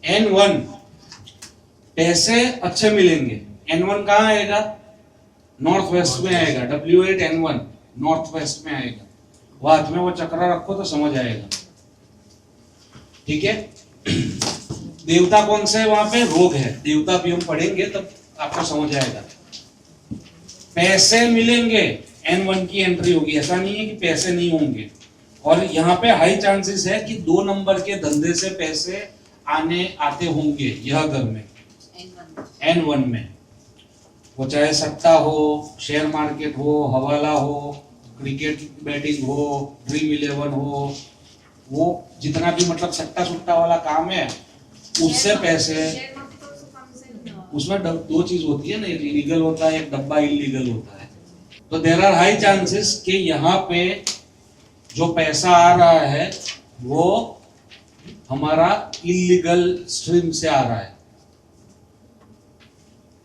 N1 पैसे अच्छे मिलेंगे। N1 कहाँ आएगा? नॉर्थ वेस्ट में आएगा। W8 N1 नॉर्थ वेस्ट में आएगा। वो हाथ में वो चक्रा रखो तो समझ आएगा। ठीक है। देवता कौन से है वहां पे? रोग है। देवता भी हम पढ़ेंगे तब आपको समझ आएगा। पैसे मिलेंगे, N1 की एंट्री होगी। ऐसा नहीं है कि पैसे नहीं होंगे। और यहाँ पे हाई चांसेस है कि 2 नंबर के धंधे से पैसे आते होंगे यह घर में N1 में। वो चाहे सट्टा हो, शेयर मार्केट हो, हवाला हो, क्रिकेट बैटिंग हो, ड्रीम 11 हो, वो जितना भी मतलब सट्टा सुट्टा वाला काम है उससे पैसे। उसमें 2 चीज होती है ना, एक लीगल होता है, एक डब्बा इलीगल होता है। तो देयर आर हाई चांसेस कि यहाँ पे जो पैसा आ रहा है वो हमारा इलीगल स्ट्रीम से आ रहा है।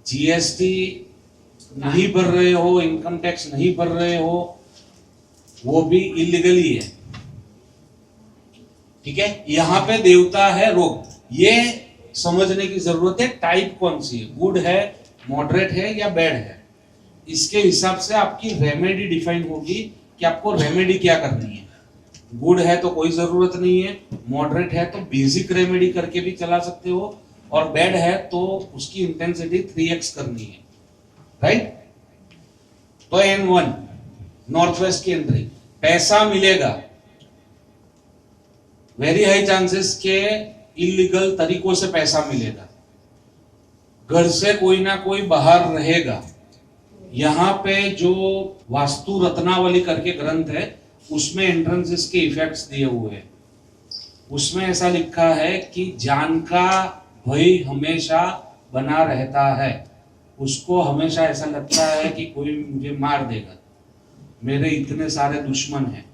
जीएसटी नहीं भर रहे हो, इनकम टैक्स नहीं भर रहे हो, वो भी इलीगल ही है। ठीक है। यहाँ पे देवता है रोग। ये समझने की जरूरत है टाइप कौन सी है, गुड है, मॉडरेट है या बैड है। इसके हिसाब से आपकी रेमेडी डिफाइन होगी कि आपको रेमेडी क्या करनी है। गुड है तो कोई जरूरत नहीं है, मॉडरेट है तो बेसिक रेमेडी करके भी चला सकते हो, और बैड है तो उसकी इंटेंसिटी 3x करनी है। राइट। तो N1 नॉर्थ वेस्ट की एंट्री, पैसा मिलेगा, वेरी हाई चांसेस के इलीगल तरीकों से पैसा मिलेगा। घर से कोई ना कोई बाहर रहेगा। यहाँ पे जो वास्तु रत्नावली करके ग्रंथ है उसमें एंट्रेंसेस के इफेक्ट्स दिए हुए हैं। उसमें ऐसा लिखा है कि जान का भय हमेशा बना रहता है। उसको हमेशा ऐसा लगता है कि कोई मुझे मार देगा, मेरे इतने सारे दुश्मन हैं।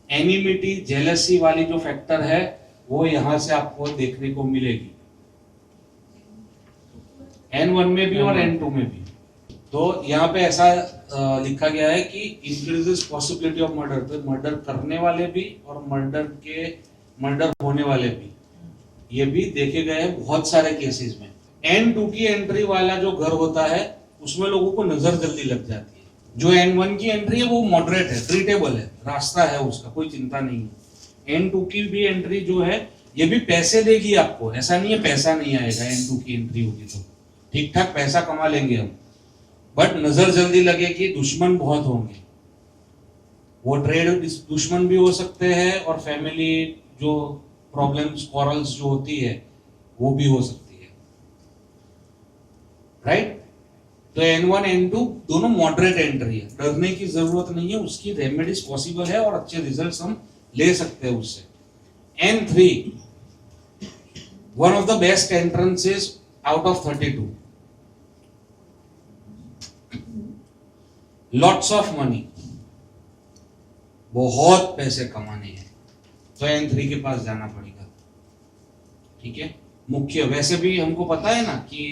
एनिमिटी, जेलसी वाली जो फैक्टर है वो यहां से आपको देखने को मिलेगी, N1 में भी और N2 में भी। तो यहाँ पे ऐसा लिखा गया है कि इंक्रीजेस पॉसिबिलिटी ऑफ मर्डर। तो मर्डर करने वाले भी और मर्डर होने वाले भी, ये भी देखे गए हैं बहुत सारे केसेस में। N2 की एंट्री वाला जो घर होता है उसमें लोगों को नजर जल्दी लग जाती है। जो N1 की एंट्री है वो मॉडरेट है, ट्रीटेबल है, रास्ता है उसका, कोई चिंता नहीं है। N2 की भी एंट्री जो है ये भी पैसे देगी आपको, ऐसा नहीं है पैसा नहीं आएगा। N2 की एंट्री होगी तो ठीक ठाक पैसा कमा लेंगे हम, बट नजर जल्दी लगेगी, दुश्मन बहुत होंगे। वो ट्रेड दुश्मन भी हो सकते हैं और फैमिली जो प्रॉब्लम्स, क्वारल्स जो होती है वो भी हो सकती है। राइट। तो N1 N2 दोनों मॉडरेट एंट्री है, डरने की जरूरत नहीं है, उसकी रेमेडीज पॉसिबल है और अच्छे रिजल्ट्स हम ले सकते हैं उससे। N3 one of the best entrances out of 32। Lots of money, बहुत पैसे कमाने हैं तो N3 के पास जाना पड़ेगा। ठीक है। मुख्य वैसे भी हमको पता है ना कि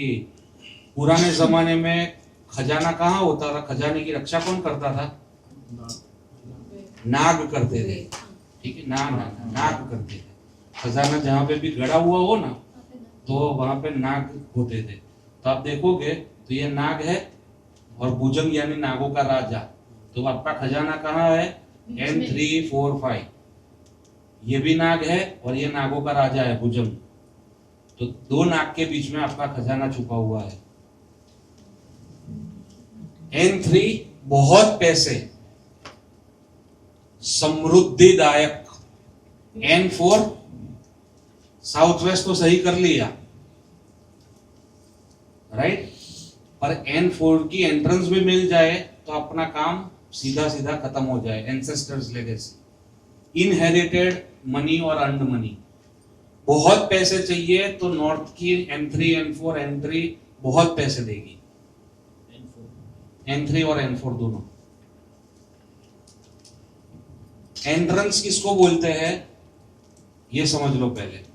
पुराने जमाने में खजाना कहाँ होता था, खजाने की रक्षा कौन करता था? नाग करते थे। ठीक है। नाग करते थे। खजाना जहां पे भी गड़ा हुआ हो ना तो वहां पे नाग होते थे। तो आप देखोगे तो ये नाग है और भुजंग यानी नागों का राजा। तो आपका खजाना कहाँ है? N3 4 5। ये भी नाग है और ये नागों का राजा है भुजंग। तो 2 नाग के बीच में आपका खजाना छुपा हुआ है। N3 बहुत पैसे, समृद्धिदायक। N4 साउथ वेस्ट तो सही कर लिया, राइट। पर N4 की एंट्रेंस भी मिल जाए तो अपना काम सीधा सीधा खत्म हो जाए। एंसेस्टर्स लेगेसी, इनहेरिटेड मनी और अर्न्ड मनी। बहुत पैसे चाहिए तो नॉर्थ की N3 N4 N3 बहुत पैसे देगी। N3 और N4 दोनों। एंट्रेंस किसको बोलते हैं ये समझ लो पहले।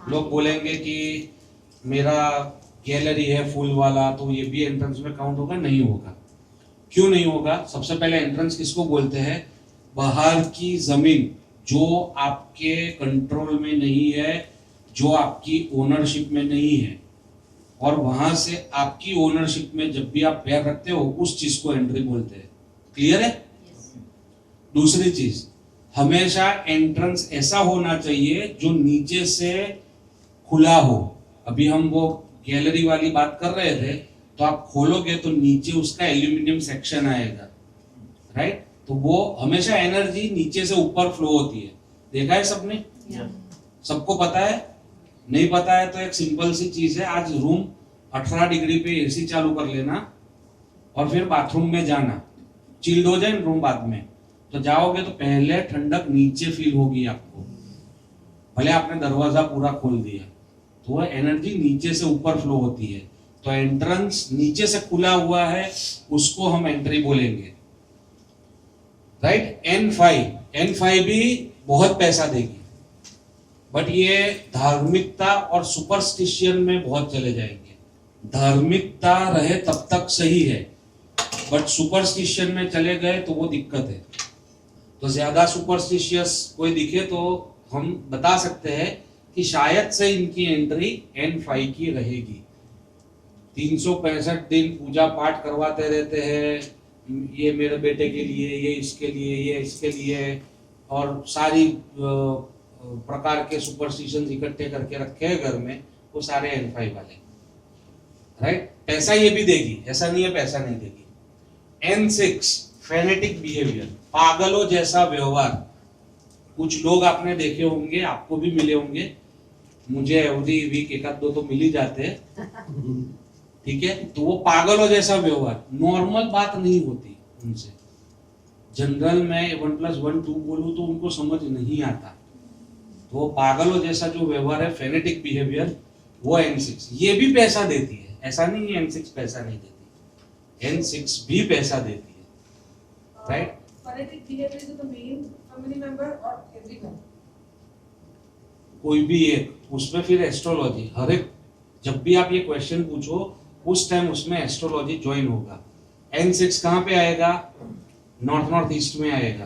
लोग बोलेंगे कि मेरा गैलरी है फूल वाला तो ये भी एंट्रेंस में काउंट होगा, नहीं होगा। क्यों नहीं होगा? सबसे पहले एंट्रेंस किसको बोलते हैं? बाहर की जमीन जो आपके कंट्रोल में नहीं है, जो आपकी ओनरशिप में नहीं है, और वहां से आपकी ओनरशिप में जब भी आप पैर रखते हो उस चीज को एंट्री बोलते हैं। क्लियर है? दूसरी चीज, हमेशा एंट्रेंस ऐसा होना चाहिए जो नीचे से खुला हो। अभी हम वो गैलरी वाली बात कर रहे थे, तो आप खोलोगे तो नीचे उसका एल्यूमिनियम सेक्शन आएगा, राइट? तो वो हमेशा एनर्जी नीचे से ऊपर फ्लो होती है। देखा है सबने? सबको पता है? नहीं पता है तो एक सिंपल सी चीज है, आज रूम 18 डिग्री पे एसी चालू कर लेना और फिर बाथरूम में जाना, चिल्ड हो जाए रूम बाद में, तो जाओगे तो पहले ठंडक नीचे फील होगी आपको, भले आपने दरवाजा पूरा खोल दिया, तो वह एनर्जी नीचे से ऊपर फ्लो होती है। तो एंट्रेंस नीचे से खुला हुआ है, उसको हम एंट्री बोलेंगे, राइट? N5 भी बहुत पैसा देगी, बट ये धार्मिकता और सुपरस्टिशियन में बहुत चले जाएंगे। धार्मिकता रहे तब तक सही है, बट सुपरस्टिशियन में चले गए तो वो दिक्कत है। तो ज्यादा सुपरस्टिशियस कोई दिखे तो हम बता सकते हैं कि शायद से इनकी एंट्री N5 की रहेगी। 365 दिन पूजा पाठ करवाते रहते हैं, ये मेरे बेटे के लिए, ये इसके लिए, ये इसके लिए, और सारी प्रकार के सुपरस्टिशंस इकट्ठे करके रखे हैं घर में, वो सारे N5 वाले, राइट? पैसा ये भी देगी, ऐसा नहीं है पैसा नहीं देगी। N6 फेनेटिक बिहेवियर, पागलों जैसा व्यवहार। कुछ लोग आपने देखे होंगे, आपको भी मिले होंगे, मुझे एवरी वीक एक आध दो तो मिल ही जाते हैं, ठीक है? तो वो पागलों जैसा व्यवहार, नॉर्मल बात नहीं होती उनसे। जनरल में 1+1 2 बोलूं तो उनको समझ नहीं आता, तो वो पागलों जैसा जो व्यवहार है, फेनेटिक बिहेवियर, वो N6। ये भी पैसा देती है, ऐसा नहीं है N6 पैसा नहीं देती, N6 भी पैसा देती है, right? Phonetic behaviour is the main family member और एवरीवन, कोई भी एक, उसमें फिर एस्ट्रोलॉजी, हर एक, जब भी आप ये क्वेश्चन पूछो उस टाइम उसमें एस्ट्रोलॉजी ज्वाइन होगा। N6 कहाँ पे आएगा? नॉर्थ ईस्ट में आएगा,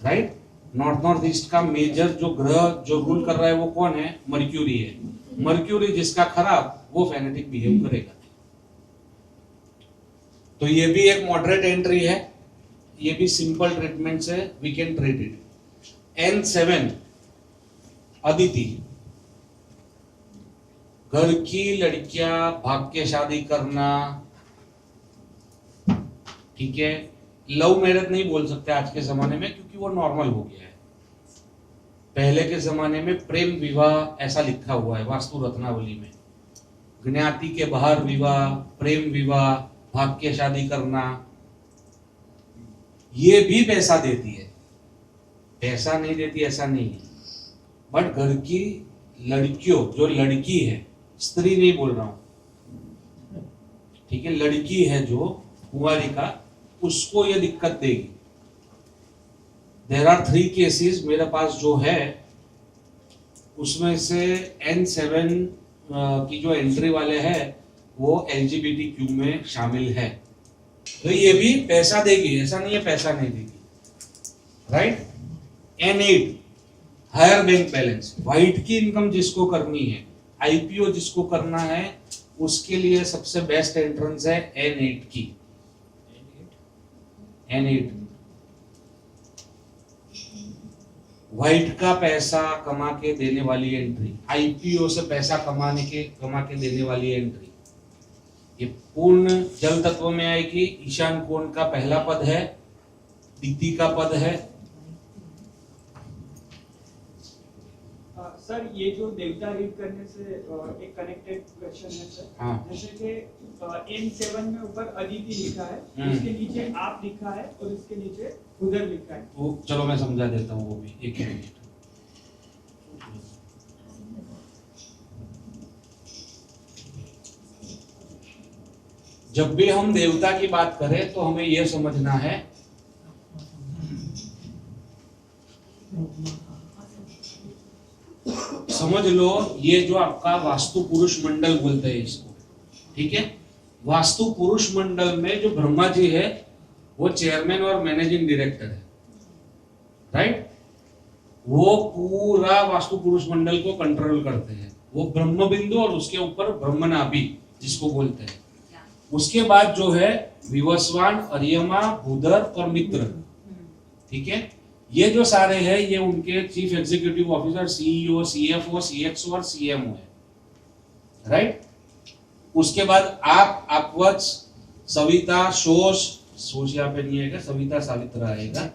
राइट? नॉर्थ ईस्ट का मेजर जो ग्रह जो रूल कर रहा है वो कौन है? मर्क्यूरी है। मर्क्यूरी जिसका खराब, वो फेनेटिक बिहेव करेगा। तो ये भी एक मॉडरेट एंट्री है, ये भी सिंपल ट्रीटमेंट से we can treat it. N7 Aditi, घर की लड़कियां भाग के शादी करना, ठीक है? लव मैरिज नहीं बोल सकते आज के जमाने में, क्योंकि वो नॉर्मल हो गया है। पहले के जमाने में प्रेम विवाह ऐसा लिखा हुआ है वास्तु रत्नावली में, ज्ञाति के बाहर विवाह, प्रेम विवाह, भाग के शादी करना, ये भी पैसा देती है। पैसा नहीं देती ऐसा नहीं है, बट घर की लड़कियों, जो लड़की है, स्त्री नहीं बोल रहा हूं, ठीक है? लड़की है जो कुंवारी का, उसको ये दिक्कत देगी। देयर आर 3 केसेस मेरे पास जो है, उसमें से N7 की जो एंट्री वाले हैं वो LGBTQ में शामिल है, तो ये भी पैसा देगी, ऐसा नहीं है पैसा नहीं देगी, right? N8 higher bank balance, white की इनकम जिसको करनी है, IPO जिसको करना है, उसके लिए सबसे बेस्ट एंट्रेंस है N8 की। N8 व्हाइट का पैसा कमा के देने वाली एंट्री, IPO से पैसा कमा के देने वाली एंट्री, ये पूर्ण जल तत्व में आएगी। ईशान कोण का पहला पद है, दिति का पद है। सर ये जो देवता रीड करने से एक कनेक्टेड क्वेश्चन है सर। हाँ। जैसे कि N7 में ऊपर अदिति लिखा है, इसके नीचे आप लिखा है और इसके नीचे उधर लिखा है, वो चलो मैं समझा देता हूँ, वो भी एक मिनट। जब भी हम देवता की बात करें तो हमें यह समझना है, समझ लो ये जो आपका वास्तु पुरुष मंडल बोलते हैं इसको, ठीक है? वास्तु पुरुष मंडल में जो ब्रह्मा जी है वो चेयरमैन और मैनेजिंग डायरेक्टर है, राइट? वो पूरा वास्तु पुरुष मंडल को कंट्रोल करते हैं। वो ब्रह्म बिंदु और उसके ऊपर ब्रह्म नाभि जिसको बोलते हैं। उसके बाद जो है विवस्वान, अर्यमा, बुधर और मित्र, ठीक है। ये जो सारे हैं ये उनके chief executive officer, CEO, CFO, CXO और सीएमओ है, राइट। उसके बाद आप, अपवच, सविता, सोश यहाँ पे नहीं आएगा, सविता सावित्र आएगा,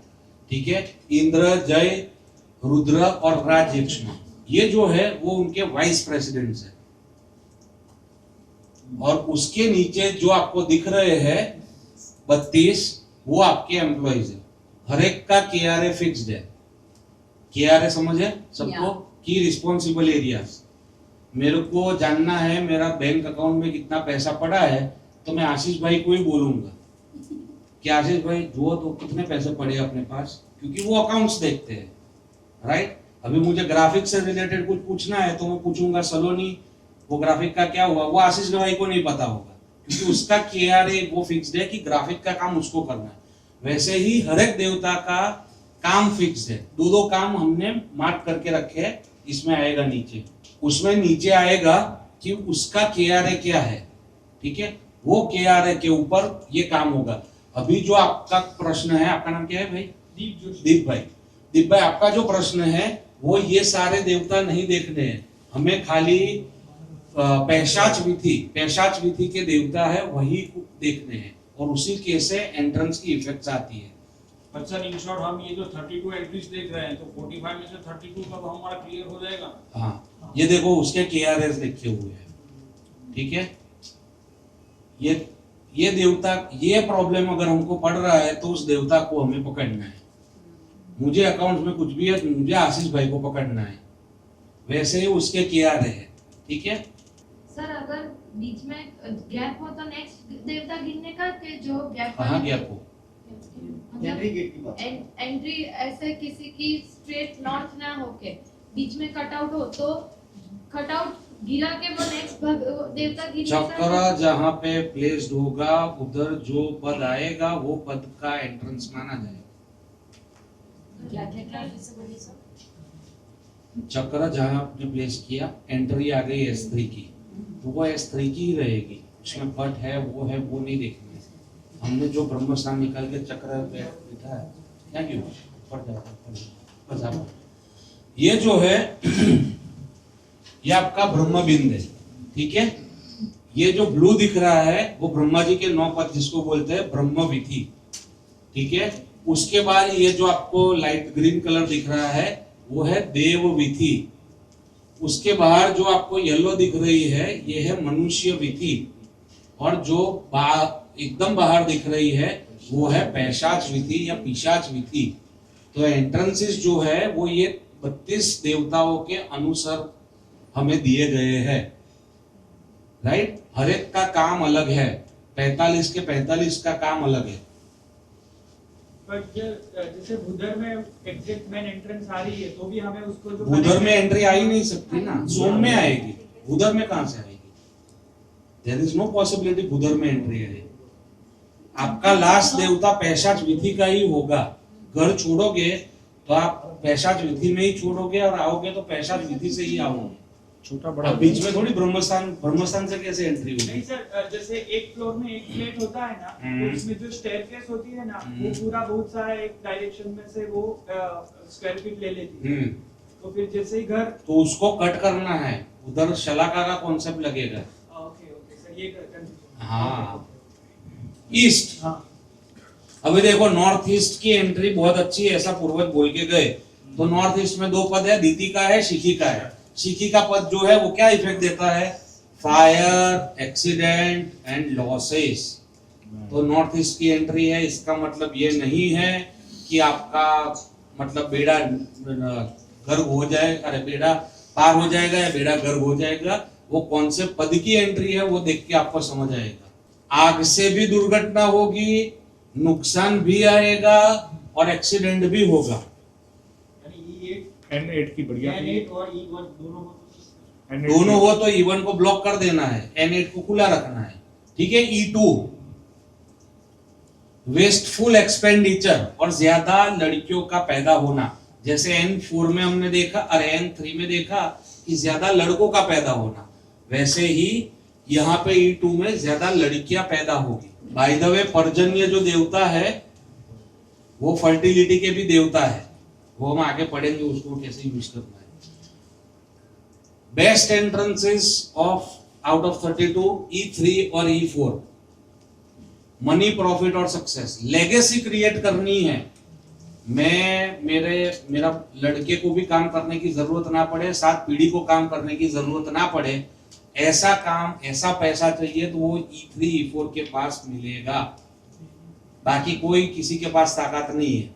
ठीक है। इंद्र, जय, रुद्र और राजयक्ष्मा, ये जो है वो उनके वाइस प्रेसिडेंट्स है। और उसके नीचे जो आपको दिख रहे हैं 32, वो आपके एम्प्लॉइज है। हर एक का KRA फिक्स्ड है। KRA समझे सबको, की रिस्पॉन्सिबल एरियाज। मेरे को जानना है मेरा बैंक अकाउंट में कितना पैसा पड़ा है, तो मैं आशीष भाई को ही बोलूंगा कि आशीष भाई जो तो कितने पैसे पड़े अपने पास, क्योंकि वो अकाउंट्स देखते हैं, राइट। अभी मुझे ग्राफिक से रिलेटेड कुछ पूछना है तो मैं पूछूंगा सलोनी वो ग्राफिक का क्या हुआ, वो आशीष भाई को नहीं पता होगा, क्योंकि उसका KRA वो फिक्स्ड है कि ग्राफिक का काम उसको करना है। वैसे ही हर एक देवता का काम फिक्स्ड है। दो काम हमने मार्क करके रखे हैं, इसमें आएगा नीचे, उसमें नीचे आएगा कि उसका KRA क्या है, ठीक है। वो KRA के ऊपर ये काम होगा। अभी जो आपका प्रश्न है, आपका नाम क्या है भाई? दीप भाई। दीप भाई, आपका जो प्रश्न है वो ये सारे देवता नहीं देखने हैं, हमें खाली पैशाच विधि के देवता है वही देखने हैं, और उसी के से एंट्रेंस की इफेक्ट्स आती है। पर सर इन शॉर्ट हम ये जो 32 एंट्रीज देख रहे हैं, तो 45 में से 32 कब हमारा क्लियर हो जाएगा? हाँ, ये देखो उसके KRAs लिखे हुए हैं, ठीक है। ये देवता, ये प्रॉब्लम अगर हमको पड़ रहा है तो उस देवता को हमें पकड़ना है। मुझे अकाउंट में कुछ भी है, मुझे आशीष भाई को पकड़ना है, वैसे ही उसके KRA है, ठीक है। सर अगर बीच में गैप हो तो नेक्स्ट देवता गिनने का, कि जो गैप कहाँ गैप हो? एंट्री ऐसे किसी की स्ट्रेट नॉर्थ ना होके बीच में कटआउट हो, तो कटआउट गिरा के वो नेक्स्ट देवता गिनने का। चक्र जहाँ पे प्लेस्ड होगा उधर जो पद आएगा वो पद का एंट्रेंस माना जाएगा। चक्र जहाँ आपने प्लेस किया, एंट्री आ गई S3 की, तो वो S3 की ही रहेगी, उसमें पट है वो नहीं देखना है। हमने जो ब्रह्म स्थान निकाल के चक्र बैठा है, क्या क्यों पट जाता, ये जो है ये आपका ब्रह्म बिंद है, ठीक है। ये जो ब्लू दिख रहा है वो ब्रह्मा जी के 9 पद जिसको बोलते हैं ब्रह्म विधि, ठीक है। उसके बाद ये जो आपको लाइट ग्रीन कलर दिख रहा है वो है देव विधि। उसके बाहर जो आपको येलो दिख रही है ये है मनुष्य विधि, और जो एकदम बाहर दिख रही है वो है पैशाच विधि या पिशाच विधि। तो एंट्रेंसेस जो है वो ये 32 देवताओं के अनुसार हमें दिए गए हैं, राइट। हर एक का काम अलग है, 45 के 45 का काम अलग है। पर जैसे बुधर में एग्जैक्ट मेन एंट्रेंस आ रही है तो भी हमें उसको जो बुधर में एंट्री आ ही नहीं सकती ना, सोम में आएगी, बुधर में कहां से आएगी? देयर इज नो पॉसिबिलिटी बुधर में एंट्री आएगी। आपका लास्ट देवता पैशाच विधि का ही होगा। घर छोड़ोगे तो आप पैशाच विधि में ही छोड़ोगे, और आओगे तो पैशाच विधि से ही आओगे। छोटा बड़ा बीच में थोड़ी ब्रह्मस्थान से कैसे एंट्री होगी? नहीं सर, जैसे एक फ्लोर में एक फ्लैट होता है ना, तो उसमें जो स्टेयरकेस होती है ना, वो पूरा बहुत सारा एक डायरेक्शन में से वो स्क्वायर फीट ले लेती है। तो फिर जैसे ही घर, तो उसको कट करना है, उधर शलाका का कॉन्सेप्ट लगेगा। ओके सर, ये हाँ, ईस्ट। अभी देखो नॉर्थ ईस्ट की एंट्री बहुत अच्छी है, ऐसा पूर्वज बोल के गए। तो नॉर्थ ईस्ट में 2 पद है, दीति का है, शिखी का है। शिखी का पद जो है वो क्या इफेक्ट देता है? Fire, accident and losses. तो नॉर्थ ईस्ट की एंट्री है, इसका मतलब ये नहीं है कि आपका मतलब बेड़ा गर्भ हो जाए, अरे बेड़ा पार हो जाएगा या बेड़ा गर्भ हो जाएगा। वो कौन से पद की एंट्री है वो देख के आपको समझ आएगा। आग से भी दुर्घटना होगी, नुकसान भी आएगा और एक्सीडेंट भी होगा। N8 की बढ़िया N8 और E1 दोनों हो तो E1 को ब्लॉक कर देना है, N8 को खुला रखना है, ठीक है। E2 वेस्टफुल एक्सपेंडिचर और ज्यादा लड़कियों का पैदा होना, जैसे N4 में हमने देखा और N3 में देखा कि ज्यादा लड़कों का पैदा होना, वैसे ही यहाँ पे E2 में ज्यादा लड़कियां पैदा होगी। बाय द वे पर्जन्य जो देवता है वो फर्टिलिटी के भी देवता है, वो हम आगे पढ़ेंगे उसको कैसे यूज करना है। Best entrances of out of 32 E3 और E4, मनी, प्रॉफिट और सक्सेस। लेगेसी क्रिएट करनी है, मेरा लड़के को भी काम करने की जरूरत ना पड़े, 7 पीढ़ी को काम करने की जरूरत ना पड़े, ऐसा काम, ऐसा पैसा चाहिए तो वो E3 E4 के पास मिलेगा, बाकी कोई किसी के पास ताकत नहीं है।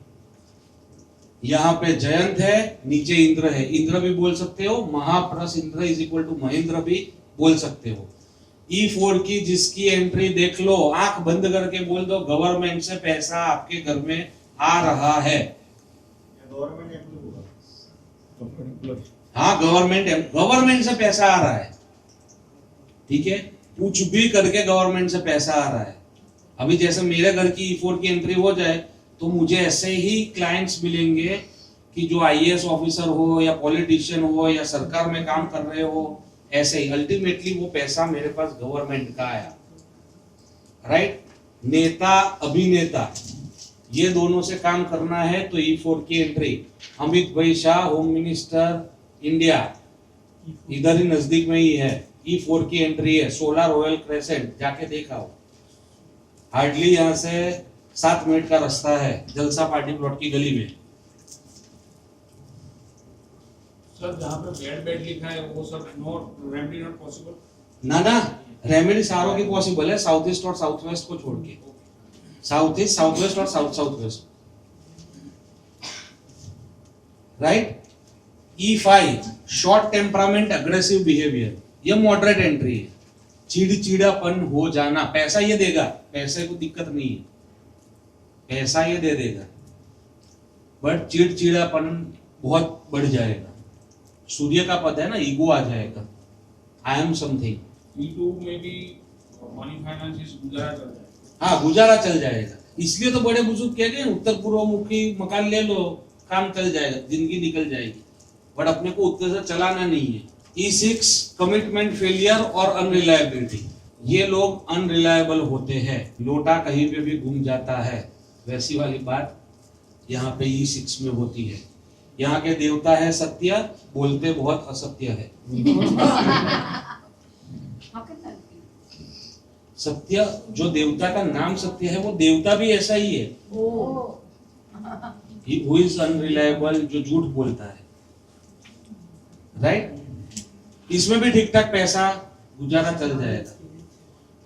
यहाँ पे जयंत है, नीचे इंद्र है, इंद्र भी बोल सकते हो, महा plus Indra is equal to Mahendra भी बोल सकते हो। E4 की जिसकी एंट्री देख लो, आंख बंद करके बोल दो गवर्नमेंट से पैसा आपके घर में आ रहा है। हाँ, गवर्नमेंट से पैसा आ रहा है, ठीक है, कुछ भी करके गवर्नमेंट से पैसा आ रहा है। अभी जैसे मेरे घर की E4 की एंट्री हो जाए तो मुझे ऐसे ही क्लाइंट्स मिलेंगे कि जो IAS ऑफिसर हो या पॉलिटिशियन हो या सरकार में काम कर रहे हो, ऐसे ही अल्टीमेटली वो पैसा मेरे पास गवर्नमेंट का आया, राइट। नेता, अभिनेता, ये दोनों से काम करना है तो E4 की एंट्री। अमित भाई शाह, होम मिनिस्टर इंडिया, इधर ही नजदीक में ही है, E4 की एंट्री है। 16 रॉयल क्रेसेंट, जाके देखा हो, हार्डली यहाँ से 7 मिनट का रास्ता है, जलसा पार्टी प्लॉट की गली में। सर जहाँ पे बेड लिखा है वो sir not remedy not possible. ना रेमेडी सारों की पॉसिबल है, साउथ ईस्ट और साउथ वेस्ट को छोड़ के। साउथ ईस्ट, साउथ वेस्ट और south west, right. E5 short temperament, aggressive behaviour, ये मॉडरेट एंट्री है। चिड़चिड़ापन हो जाना, पैसा ये देगा, पैसे को दिक्कत नहीं है, पैसा ये दे देगा, बट चिड़चिड़ापन बहुत बढ़ जाएगा। सूर्य का पद है ना, ईगो आ जाएगा, आई एम समथिंग। E2 में भी मनी फाइनेंस गुजारा चल जाए। हाँ, गुजारा चल जाएगा। इसलिए तो बड़े बुजुर्ग कह गए उत्तर पूर्व मुखी मकान ले लो, काम चल जाएगा, जिंदगी निकल जाएगी, बट अपने को उत्तर से चलाना नहीं है। E6 कमिटमेंट फेलियर और अनरिलायबिलिटी, ये लोग अनरिलायबल होते हैं, लोटा कहीं पे भी घूम जाता है, वैसी वाली बात यहाँ पे E6 में होती है। यहाँ के देवता है सत्य, बोलते बहुत असत्य है। सत्य, जो देवता का नाम सत्य है वो देवता भी ऐसा ही है, हु इज अनरिलायबल, जो झूठ बोलता है, राइट। इसमें भी ठीक ठाक पैसा गुजारा चल जाएगा।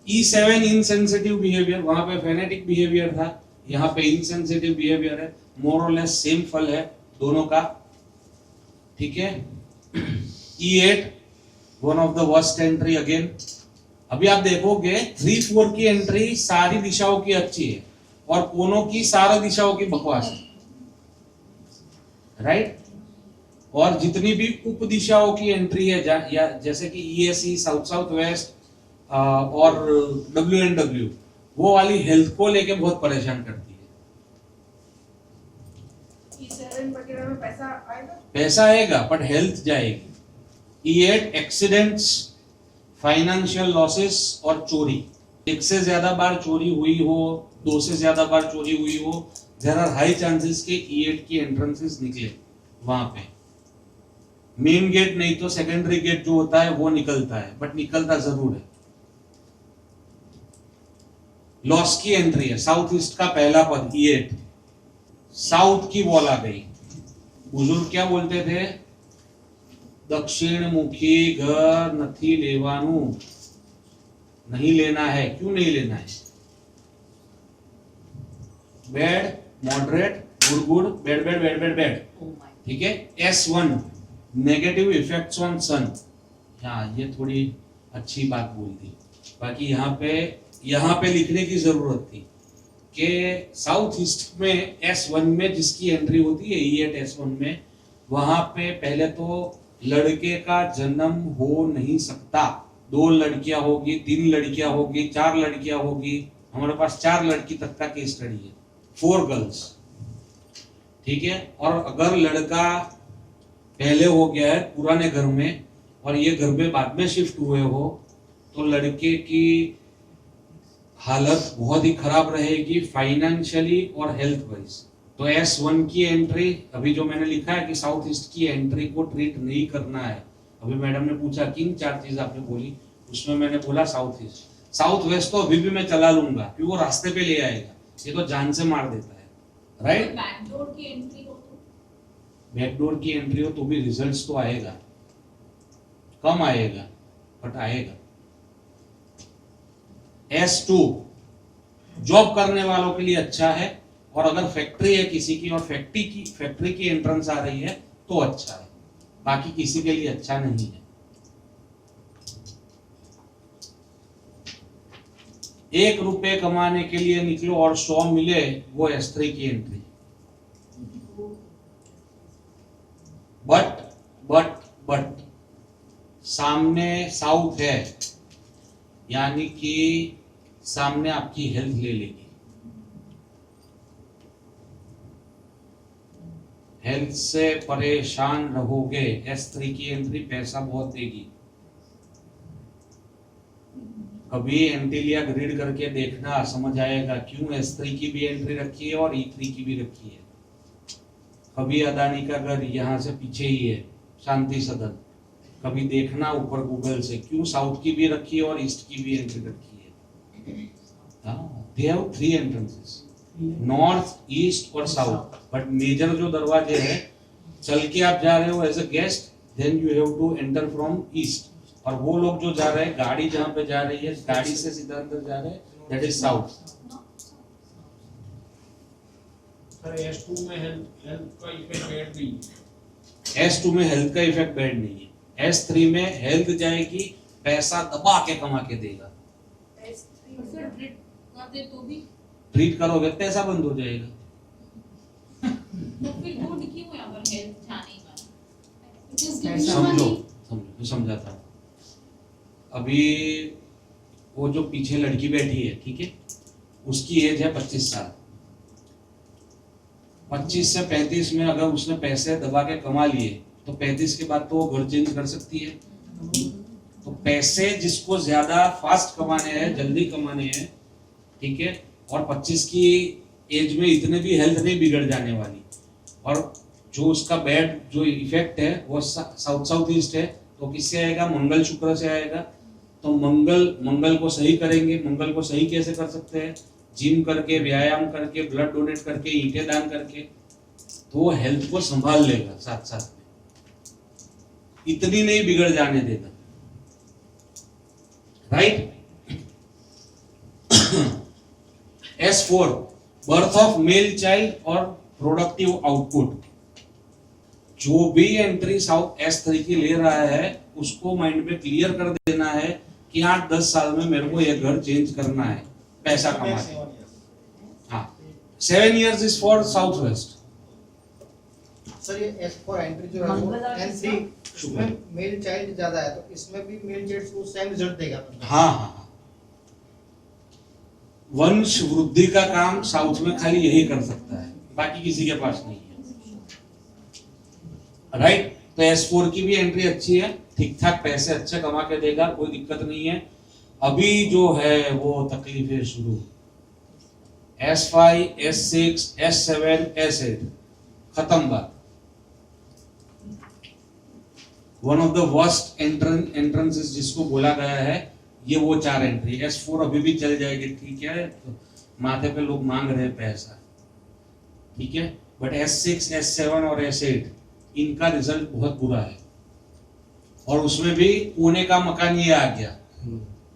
E7 इनसेंसिटिव बिहेवियर, वहां पे फेनेटिक बिहेवियर था, यहाँ पे इनसेंसिटिव बिहेवियर है, मोर और लेस सेम फल है दोनों का, ठीक है। E8 one of the worst entry again. अभी आप देखोगे 3-4 की एंट्री सारी दिशाओं की अच्छी है और कोनों की सारी दिशाओं की बकवास है, राइट। और जितनी भी उप दिशाओं की एंट्री है या जैसे कि ESE, साउथ वेस्ट और WNW, वो वाली हेल्थ को लेके बहुत परेशान करती है। E7 वगैरह में पैसा आएगा? पैसा आएगा बट हेल्थ जाएगी। E8 एक्सीडेंट्स, फाइनेंशियल लॉसेस और चोरी, एक से ज्यादा बार चोरी हुई हो, 2 से ज्यादा बार चोरी हुई हो, देयर आर हाई चांसेस के E8 की एंट्रेंसेस निकले वहां पे। मेन गेट नहीं तो सेकेंडरी गेट जो होता है वो निकलता है, बट निकलता जरूर है। लॉस की एंट्री है, साउथ ईस्ट का पहला पद E8, साउथ की वॉल आ गई। बुजुर्ग क्या बोलते थे, दक्षिण मुखी घर नहीं लेवानू, नहीं लेना है। क्यों नहीं लेना है? Bad, moderate, good, bad bad bad bad bad, ठीक है। S1 नेगेटिव इफेक्ट्स ऑन सन, हाँ ये थोड़ी अच्छी बात बोल दी। बाकी यहाँ पे लिखने की जरूरत थी कि साउथ ईस्ट में S1 में जिसकी एंट्री होती है E8 S1 में, वहां पे पहले तो लड़के का जन्म हो नहीं सकता। 2 लड़कियां होगी, 3 लड़कियां होगी, 4 लड़कियां होगी, हमारे पास 4 लड़की तक का केस स्टडी है, 4 गर्ल्स, ठीक है। और अगर लड़का पहले हो गया है पुराने घर में और ये घर में बाद में शिफ्ट हुए हो तो लड़के की हालत बहुत ही खराब रहेगी फाइनेंशियली और हेल्थ वाइज। तो S1 की एंट्री अभी जो मैंने लिखा है कि साउथ ईस्ट की एंट्री को ट्रीट नहीं करना है। अभी मैडम ने पूछा किन 4 चीज आपने बोली, उसमें मैंने बोला साउथ ईस्ट। साउथ वेस्ट तो अभी भी मैं चला लूंगा क्योंकि वो रास्ते पे ले आएगा, ये तो जान से मार देता है, राइट। बैकडोर की एंट्री हो तो बैकडोर की एंट्री हो तो भी रिजल्ट्स तो आएगा, कम आएगा बट आएगा। S2 जॉब करने वालों के लिए अच्छा है, और अगर फैक्ट्री है किसी की और फैक्ट्री की एंट्रेंस आ रही है तो अच्छा है, बाकी किसी के लिए अच्छा नहीं है। 1 रुपए कमाने के लिए निकलो और 100 मिले, वो S3 की एंट्री। बट सामने साउथ है, यानी कि सामने आपकी हेल्थ ले लेगी, हेल्थ से परेशान रहोगे। S3 की एंट्री पैसा बहुत देगी। कभी एंटीलिया ग्रिड करके देखना, समझ आएगा क्यों S3 की भी एंट्री रखी है और E3 की भी रखी है। कभी अदानी का घर यहाँ से पीछे ही है, शांति सदन, कभी देखना ऊपर गूगल से क्यों साउथ की भी रखी है और ईस्ट की भी एंट्री रखी है। They have 3 entrances, north, east और साउथ। बट मेजर जो दरवाजे हैं, चल के आप जा रहे हो as a guest, then you have to enter from east. और वो लोग जो जा रहे हैं, गाड़ी जहाँ पे जा रही है, गाड़ी से सीधा अंदर जा रहे हैं, that is south. Sir S2 में हेल्थ का इफेक्ट बैड नहीं है। S2 में हेल्थ का इफेक्ट बैड नहीं है। S3 में हेल्थ जाएगी, पैसा दबा के कमा के देगा। S3 फिर ट्रीट करते तो भी ट्रीट करोगे पैसा बंद हो जाएगा। तो फिर गुड क्यों है अगर हेल्थ जाने का? It is giving you समझो money. समझो, समझाता हूँ। अभी वो जो पीछे लड़की बैठी है, ठीक है, उसकी एज है 25 साल। 25 से 35 में अगर उसने पैसे दबा के कमा लिए तो 35 के बाद तो वो घर चेंज कर सकती है। तो पैसे जिसको ज्यादा फास्ट कमाने हैं, जल्दी कमाने हैं, ठीक है, और 25 की एज में इतने भी हेल्थ नहीं बिगड़ जाने वाली, और जो उसका बैड जो इफेक्ट है वो साउथ ईस्ट है, तो किससे आएगा? मंगल शुक्र से आएगा। तो मंगल को सही करेंगे। मंगल को सही कैसे कर सकते हैं? जिम करके, व्यायाम करके, ब्लड डोनेट करके, ईंटें दान करके, तो वो हेल्थ को संभाल लेगा साथ साथ में, इतनी नहीं बिगड़ जाने देगा, right. S4 birth of male child और प्रोडक्टिव आउटपुट। जो भी एंट्री साउथ S3 की ले रहा है उसको माइंड में क्लियर कर देना है कि 8-10 साल में मेरे को ये घर चेंज करना है, पैसा कमा के। हाँ, 7 years is for south west. Sir ये S4 एंट्री जो है वो N3 इसमें मेल चाइल्ड ज्यादा है, तो इसमें भी मेल चाइल्ड को सेम रिजल्ट देगा। हाँ हाँ, वंश वृद्धि का काम साउथ में खाली यही कर सकता है, बाकी किसी के पास नहीं है, राइट। तो S4 की भी एंट्री अच्छी है, ठीक ठाक पैसे अच्छे कमा के देगा, कोई दिक्कत नहीं है। अभी जो है वो तकलीफें शुरू, S5, S6, S7, S8 खत्म बात। One of the worst entrances जिसको बोला गया है, ये वो 4 एंट्री। S4 अभी भी चल जाएगी, ठीक है, तो माथे पे लोग मांग रहे हैं पैसा, ठीक है, बट S6, S7 और S8 इनका रिजल्ट बहुत बुरा है। और उसमें भी पुणे का मकान ये आ गया,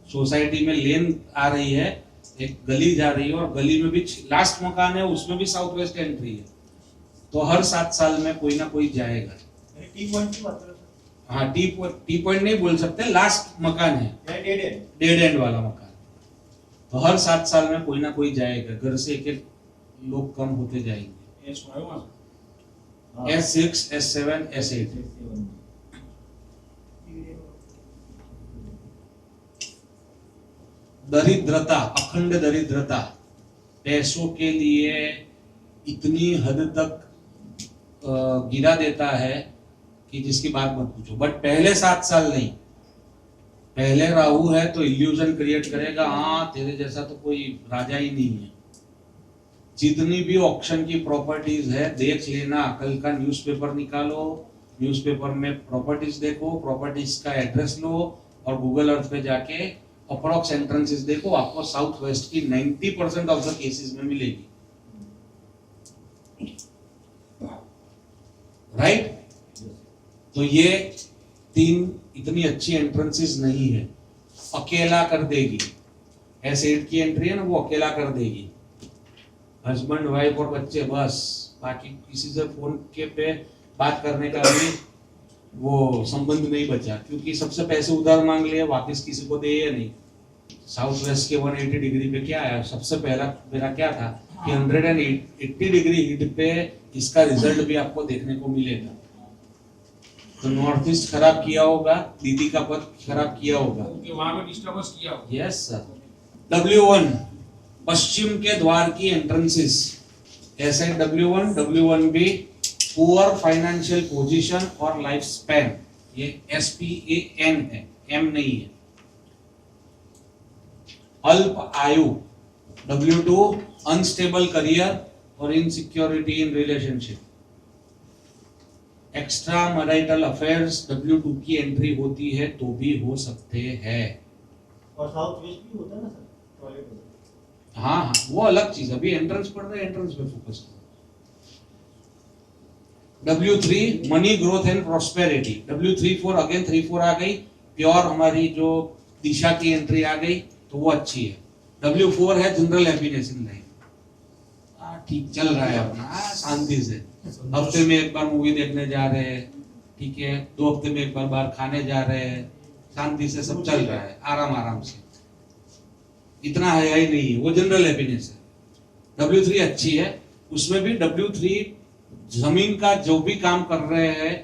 सोसाइटी में लेन आ रही है, एक गली जा रही है, और गली में भी लास्ट मकान है, उसमें भी साउथ वेस्ट एंट्री है। तो हर 7 साल में कोई ना कोई जाएगा। हाँ, टी पॉइंट नहीं बोल सकते, लास्ट मकान है, डेड एंड वाला मकान। तो हर 7 साल में कोई ना कोई जाएगा, घर से एक लोग कम होते जाएंगे। S6, S7, S8 दरिद्रता, अखंड दरिद्रता, पैसों के लिए इतनी हद तक गिरा देता है कि जिसकी बात मत पूछो। बट पहले 7 साल नहीं, पहले राहु है तो इल्यूजन क्रिएट करेगा, हाँ तेरे जैसा तो कोई राजा ही नहीं है। जितनी भी ऑक्शन की प्रॉपर्टीज है देख लेना, कल का न्यूज़पेपर निकालो, न्यूज़पेपर में प्रॉपर्टीज देखो, प्रॉपर्टीज का एड्रेस लो और गूगल अर्थ पे जाके अप्रॉक्स एंट्रेंसेस देखो, आपको साउथ वेस्ट की 90% ऑफ द केसेस में मिलेगी। राइट? तो ये 3 इतनी अच्छी एंट्रेंसेस नहीं है, अकेला कर देगी। S8 की एंट्री है ना, वो अकेला कर देगी, हस्बैंड वाइफ और बच्चे बस, बाकी किसी से फोन के पे बात करने का भी वो संबंध नहीं बचा, क्योंकि सबसे पैसे उधार मांग लिए, वापस किसी को दे या नहीं। साउथ वेस्ट के 180 डिग्री पे क्या आया, सबसे पहला मेरा क्या था कि 180 डिग्री हिट पे इसका रिजल्ट भी आपको देखने को मिलेगा। तो नॉर्थ ईस्ट खराब किया होगा, दीदी का पद खराब किया होगा, क्योंकि वहां पे डिस्टर्बेंस किया होगा। Yes sir. W1 पश्चिम के द्वार की एंट्रेंसेस, ऐसे W1 W1B poor financial position और लाइफ स्पैन, ये SPAN है, M नहीं है। अल्प आयु W2 अनस्टेबल करियर और insecurity in relationship. Extra marital affairs W2 की एंट्री होती है तो भी हो सकते हैं। और साउथ वेस्ट भी होता है ना सर, टॉयलेट होता है। हाँ हाँ, वो अलग चीज, अभी एंट्रेंस पढ़ रहे हैं, एंट्रेंस पे फोकस करो। W3 money growth and prosperity, W3-4 again 3-4 आ गई, प्योर हमारी जो दिशा की एंट्री आ गई तो वो अच्छी है। W4 है जनरल हैप्पीनेस इन लाइफ, ठीक चल रहा है अपना, शांति से, हफ्ते में एक बार मूवी देखने जा रहे हैं, ठीक है, 2 हफ्ते में एक बार बाहर खाने जा रहे हैं, शांति से सब चल रहा है, आराम आराम से, इतना है ही नहीं है, वो जनरल हैप्पीनेस है। W3 अच्छी है, उसमें भी W3 जमीन का जो भी काम कर रहे हैं,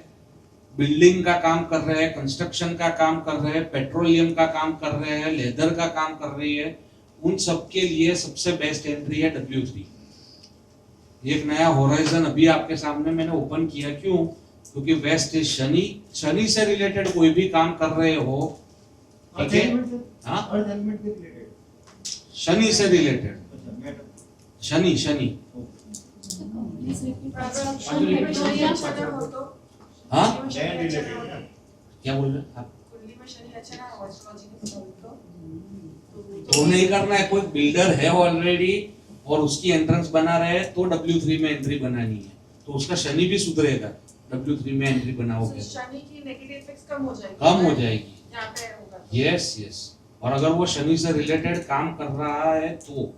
बिल्डिंग का काम कर रहे हैं, कंस्ट्रक्शन का काम कर रहे हैं, पेट्रोलियम का काम कर रहे हैं, लेदर का काम कर रही है, उन सब के लिए सबसे बेस्ट एंट्री है W3। एक नया होराइजन अभी आपके सामने मैंने ओपन किया, क्यों? क्योंकि वेस्ट इज शनि, शनि से रिलेटेड कोई भी काम कर रहे हो, ठीक है, हाँ, अर्थ एलिमेंट के रिलेटेड, शनि से रिलेटेड, अच्छा मैटर, शनि शनि, हाँ लैंड रिलेटेड ना, क्या बोल रहे हैं आप? कुंडली में शनि अच्छा ना हो, एस्ट्रोलॉजी के हिसाब तो नहीं करना है, कोई बिल्डर है ऑलरेडी और उसकी एंट्रेंस बना रहे हैं तो W3 में एंट्री बनानी है, तो उसका शनि भी सुधरेगा, W3 में एंट्री बनाओगे, शनि की नेगेटिव इफेक्ट्स कम हो जाएगी, कम हो जाएगी। यहाँ पे होगा तो। यस यस, और अगर वो शनि से रिलेटेड काम कर रहा है तो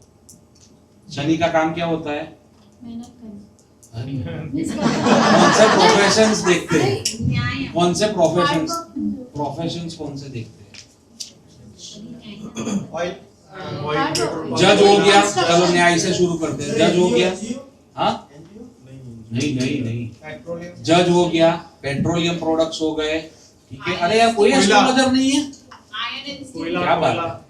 शनि का काम क्या होता है? मेहनत करना। कौन से प्रोफेशंस देखते हैं? न्याय, कौन से प्रोफेशंस कौन से देखते हैं? ऑयल, जज हो गया, चलो न्याय से शुरू करते हैं। जज हो गया, हाँ, नहीं नहीं नहीं, पेट्रोलियम, जज हो गया, पेट्रोलियम प्रोडक्ट्स हो गए, ठीक है। अरे यार कोई एस्ट्रोलॉजर नहीं है, आयरन एंड स्टील, क्या बात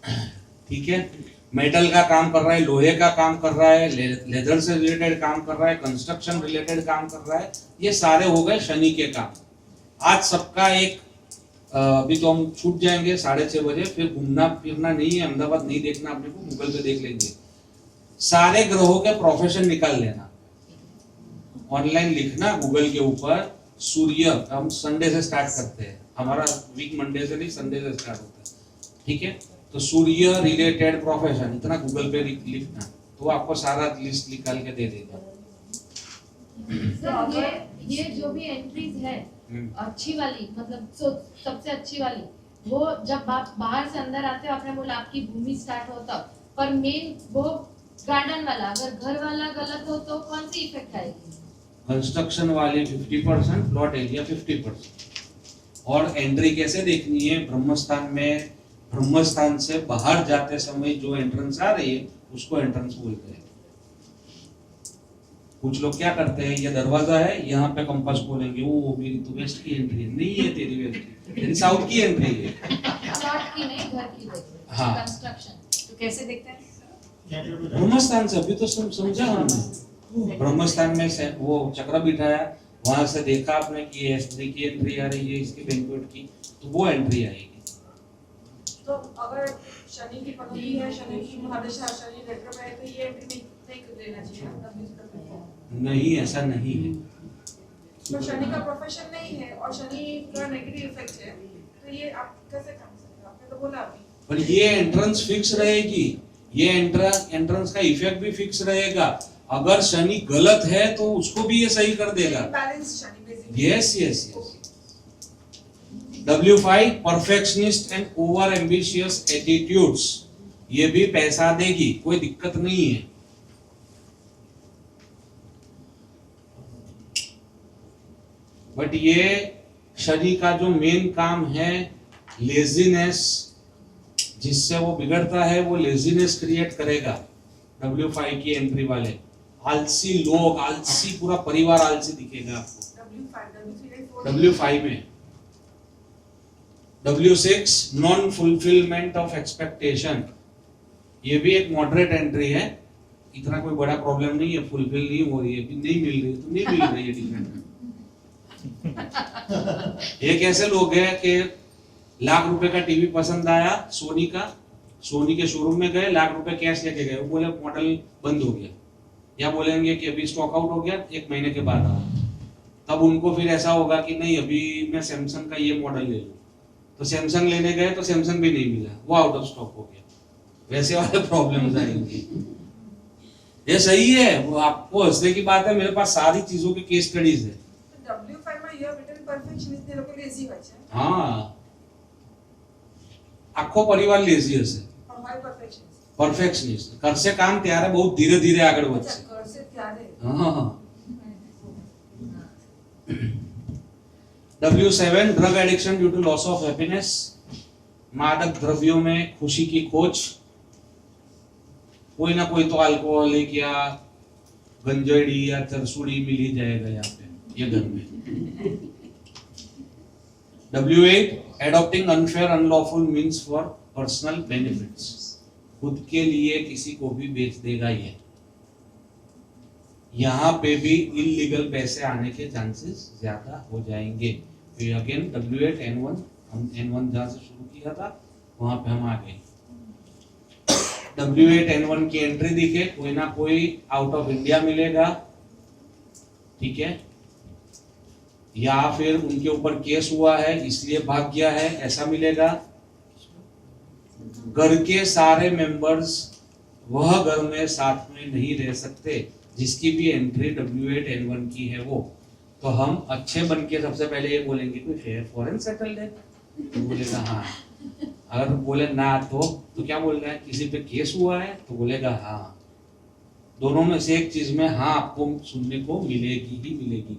है, ठीक है। मेटल का काम कर रहा है, लोहे का काम कर रहा है, लेदर से रिलेटेड काम कर रहा है, कंस्ट्रक्शन रिलेटेड काम कर रहा है, ये सारे हो गए शनि के काम। आज सबका एक अभी तो हम छूट जाएंगे 6:30 बजे, फिर घूमना फिरना नहीं है, अहमदाबाद नहीं देखना अपने को, गूगल पे देख लेंगे। सारे ग्रहों के प्रोफेशन निकाल लेना, ऑनलाइन लिखना गूगल के ऊपर, सूर्य, हम संडे से स्टार्ट करते हैं, हमारा वीक मंडे से नहीं संडे से स्टार्ट होता है, ठीक है। तो सूर्य रिलेटेड प्रोफेशन इतना गूगल पे लिखना, तो आपको सारा लिस्ट निकाल के दे देगा। सर ये जो भी एंट्रीज है अच्छी वाली, मतलब सबसे अच्छी वाली, वो जब आप बाहर से अंदर आते हो, आपने बोला आपकी भूमि स्टार्ट होता, पर मेन वो गार्डन वाला, अगर घर वाला गलत हो तो कौन सी इफेक्ट आएगी? कंस्ट्रक्शन वाली 50%, प्लॉट एरिया 50%। और एंट्री कैसे देखनी है? ब्रह्मस्थान में, ब्रह्मस्थान से बाहर जाते समय जो एंट्रेंस आ रही है उसको एंट्रेंस बोलते हैं। कुछ लोग क्या करते हैं, ये दरवाजा है, यहाँ पे कंपास बोलेंगे, वो मेरी तो वेस्ट की एंट्री है, नहीं है तेरी वेस्ट की, तेरी साउथ की एंट्री है। प्लॉट की नहीं, घर की देखते, हाँ। कंस्ट्रक्शन। तो कैसे देखते हैं? ब्रह्मस्थान से, अभी तो समझा हमने, ब्रह्मस्थान में से वो चक्र बिठाया, वहां से देखा आपने कि ये S3 की एंट्री आ रही है इसकी बैंक्वेट की, तो वो एंट्री आएगी। तो अगर शनि की पगड़ी है, शनि की महादशा, शनि रेट्रो में है, तो ये एंट्री नहीं लेना चाहिए ना? नहीं, ऐसा नहीं है। तो शनि का प्रोफेशन नहीं है और शनि का नेगेटिव इफेक्ट है, तो ये आप कैसे काम करेंगे? आपने तो बोला अभी। पर ये एंट्रेंस फिक्स रहेगी, ये एंट्रेंस का इफेक्ट भी फिक्स रहेगा। अगर शनि गलत है तो उसको भी ये सही कर देगा। Balance Shani basically. Yes yes yes. W5 perfectionist and over ambitious attitudes, ये भी पैसा देगी, कोई दिक्कत नहीं है। बट ये शनि का जो मेन काम है लेजीनेस, जिससे वो बिगड़ता है, वो लेजीनेस क्रिएट करेगा। W5 की एंट्री वाले आलसी लोग, आलसी पूरा परिवार आलसी दिखेगा आपको W5, W3, W5 में। W6 non fulfilment of expectation, ये भी एक मॉडरेट एंट्री है, इतना कोई बड़ा प्रॉब्लम नहीं है, फुलफिल नहीं हो रही है, नहीं मिल रही तो नहीं मिल रही है डिफरेंट। एक ऐसे लोग हैं कि लाख रुपए का टीवी पसंद आया सोनी का, सोनी के शोरूम में गए, लाख रुपए कैश लेके गए, वो बोले मॉडल बंद हो गया, या बोलेंगे कि अभी स्टॉक आउट हो गया, 1 महीने के बाद आया, तब उनको फिर ऐसा होगा कि नहीं अभी मैं सैमसंग का ये मॉडल ले लूं, तो सैमसंग लेने गए तो सैमसंग भी नहीं मिला, वो आउट ऑफ स्टॉक हो गया। वैसे वाले प्रॉब्लम्स आएंगे। ये सही है, वो आपको हंसने की बात है, मेरे पास सारी चीजों के केस स्टडीज है। W5 માં you have written perfectionist ને લોકો lazy હોય છે हाँ, આખો પરિવાર લેઝી હશે, और why perfectionist? પરફેક્શનિસ્ટ કરશે કામ ત્યારે બહુ ધીરે ધીરે આગળ अच्छा વધશે। करसे ત્યારે हाँ। W7 drug addiction due to loss of happiness, मादक द्रव्यों में खुशी की खोज, कोई ना कोई तो अल्कोहलिक या गंजेड़ी या तरसुड़ी मिल ही जाएगा यहाँ पे ये घर में। W8 adopting unfair unlawful means for personal benefits, खुद के लिए किसी को भी बेच देगा ये, यहाँ पे भी इलीगल पैसे आने के चांसेस ज्यादा हो जाएंगे। फिर अगेन W8 N1, हम N1 जहाँ से शुरू किया था वहां पे हम आ गए। W8 N1 की एंट्री दिखे, कोई ना कोई आउट ऑफ इंडिया मिलेगा, ठीक है, या फिर उनके ऊपर केस हुआ है इसलिए भाग गया है, ऐसा मिलेगा। घर के सारे मेंबर्स वह घर में साथ में नहीं रह सकते, जिसकी भी एंट्री W8 N1 की है वो, तो हम अच्छे बन के सबसे पहले ये बोलेंगे कोई फेयर फॉरेन सेटल्ड है, तो बोलेगा हाँ, अगर बोले ना तो क्या बोल रहा है, किसी पे केस हुआ है तो बोलेगा हाँ। दोनों में से एक चीज में हाँ आपको सुनने को मिलेगी ही मिलेगी।